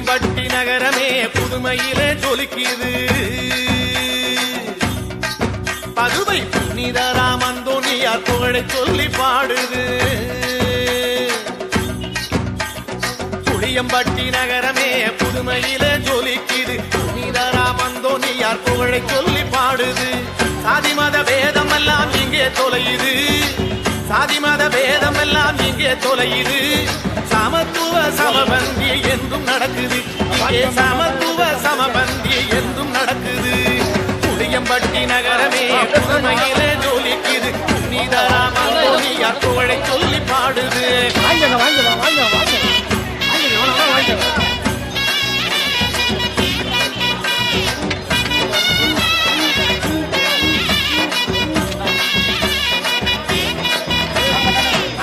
புளியம்பட்டி நகரமே புதுமையிலே ஜொலிக்குது. பதுவை புனிதராம் அந்தோனியார் புகழை சொல்லி பாடுது. புளியம்பட்டி நகரமே புதுமையிலே ஜொலிக்குது. புனிதராம் அந்தோனியார் புகழை சொல்லி பாடுது. சாதி மத வேதம் எல்லாம் இங்கே தொலையுது. சாதி மத வேதம் எல்லாம் இங்கே தொலையுது. சமத்துவ சமபந்தி என்றும் நடக்குது. இங்கே சமத்துவ சமபந்தி என்றும் நடக்குது. புளியம்பட்டி நகரமே புதுமையிலே ஜொலிக்குது. புனிதராம் அந்தோனியார் புகழை சொல்லி பாடுது.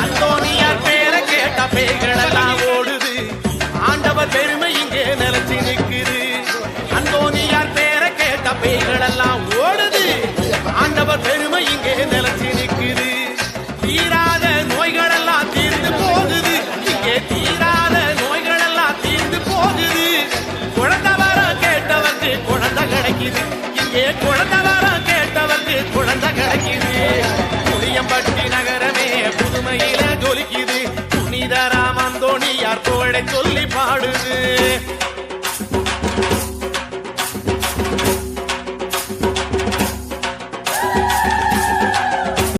அந்தோனியார் பேரை கேட்ட பேய்களெல்லாம் ஓடுது. ஆண்டவர் பெருமை இங்கே நிலைச்சு நிற்குது. அந்தோனியார் பேரை கேட்ட பேய்களெல்லாம் ஓடுது. ஆண்டவர் பெருமை இங்கே நிலைச்சு நிற்குது. தீராத நோய்களெல்லாம் தீர்ந்து போகுது. இங்கே தீராத நோய்களெல்லாம் தீர்ந்து போகுது. குழந்தை வர கேட்டவருக்கு குழந்தை கிடைக்குது. இங்கே குழந்தை